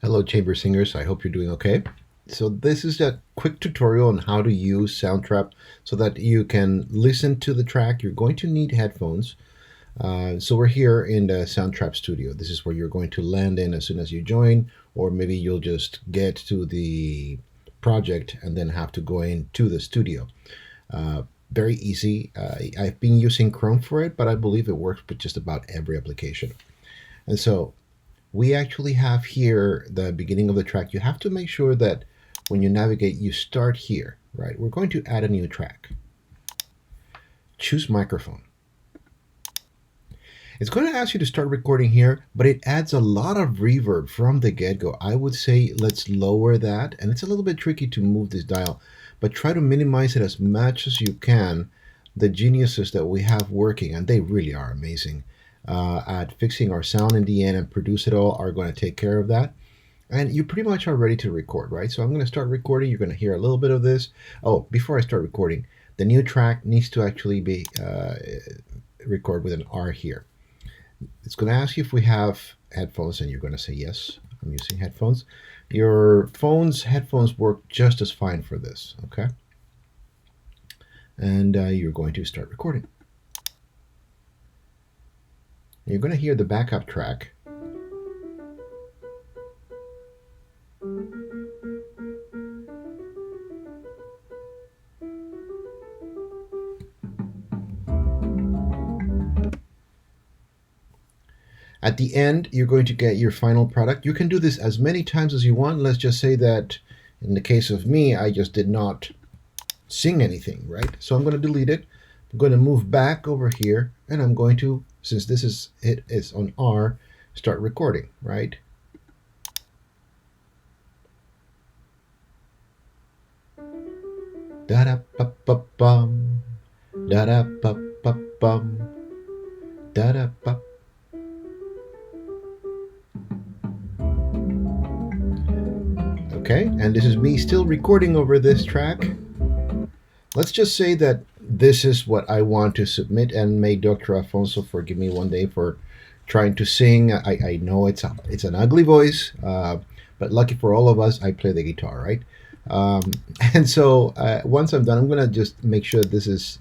Hello, Chamber Singers. I hope you're doing okay. So this is a quick tutorial on how to use Soundtrap so that you can listen to the track. You're going to need headphones. So we're here in the Soundtrap studio. This is where you're going to land in as soon as you join, or maybe you'll just get to the project and then have to go into the studio. Very easy. I've been using Chrome for it, but I believe it works with just about every application. And so we actually have here the beginning of the track. You have to make sure that when you navigate, you start here, right? We're going to add a new track. Choose microphone. It's going to ask you to start recording here, but it adds a lot of reverb from the get-go. I would say let's lower that, and it's a little bit tricky to move this dial, but try to minimize it as much as you can. The geniuses that we have working, and they really are amazing, at fixing our sound in the end and produce it all, are going to take care of that. And you pretty much are ready to record, right? So I'm going to start recording. You're going to hear a little bit of this. Oh, before I start recording, the new track needs to actually be record with an R here. It's going to ask you if we have headphones, and you're going to say yes, I'm using headphones. Your phone's headphones work just as fine for this, okay? And you're going to start recording. You're going to hear the backup track. At the end, you're going to get your final product. You can do this as many times as you want. Let's just say that in the case of me, I just did not sing anything, right? So I'm going to delete it. I'm going to move back over here, and I'm going to, since this is it is on R, start recording, right? Da da ba ba bum, da da ba ba bum, da da ba. Okay, and this is me still recording over this track. Let's just say that this is what I want to submit, and may Dr. Alfonso forgive me one day for trying to sing. I know it's an ugly voice, but lucky for all of us, I play the guitar, right? And so once I'm done, I'm gonna just make sure this is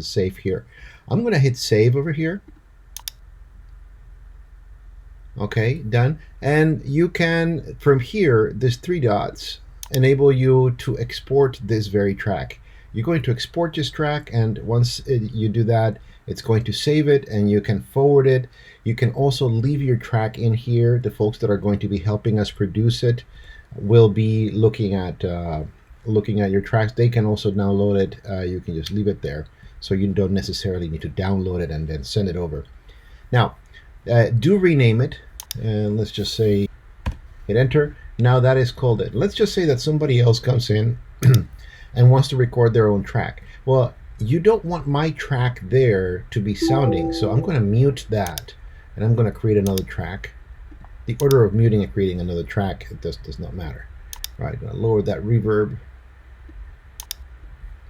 safe here. I'm gonna hit save over here. Okay, done. And you can, from here, there's 3 dots, enable you to export this very track. You're going to export this track, and once you do that, it's going to save it, and you can forward it. You can also leave your track in here. The folks that are going to be helping us produce it will be looking at your tracks. They can also download it. You can just leave it there, so you don't necessarily need to download it and then send it over. Now, do rename it, and let's just say hit enter. Now that is called it. Let's just say that somebody else comes in and wants to record their own track. Well, you don't want my track there to be sounding, so I'm going to mute that, and I'm going to create another track. The order of muting and creating another track, it does not matter. All right, I'm going to lower that reverb.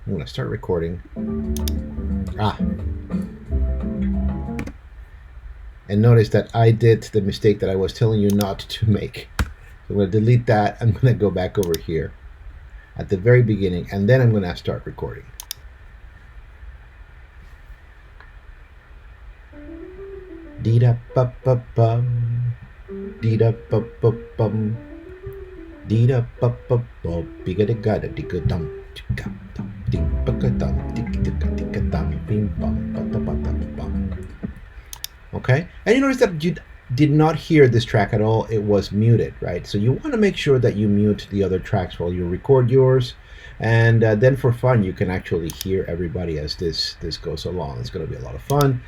I'm going to start recording. And notice that I did the mistake that I was telling you not to make. So I'm going to delete that. I'm going to go back over here at the very beginning, and then I'm going to start recording. Dee da ba ba bum, dee da ba ba bum, dee da ba ba ba, biga da ga da digga dum, digga dum, ding ba ga dum, digga dum, bing bum, ba da ba da bum. Okay, and you notice that you did not hear this track at all. It was muted, right? So you want to make sure that you mute the other tracks while you record yours, and then for fun, you can actually hear everybody as this goes along. It's going to be a lot of fun.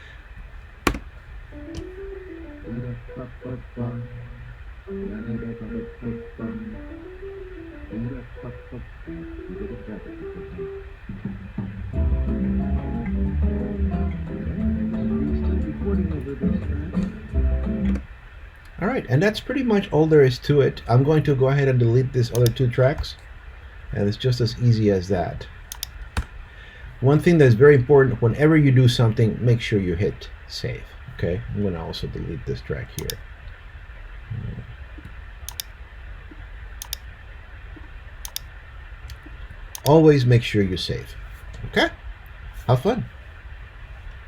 All right, and that's pretty much all there is to it. I'm going to go ahead and delete these other 2 tracks, and it's just as easy as that. One thing that's very important, whenever you do something, make sure you hit save. Okay, I'm going to also delete this track here. always make sure you save. Okay? Have fun.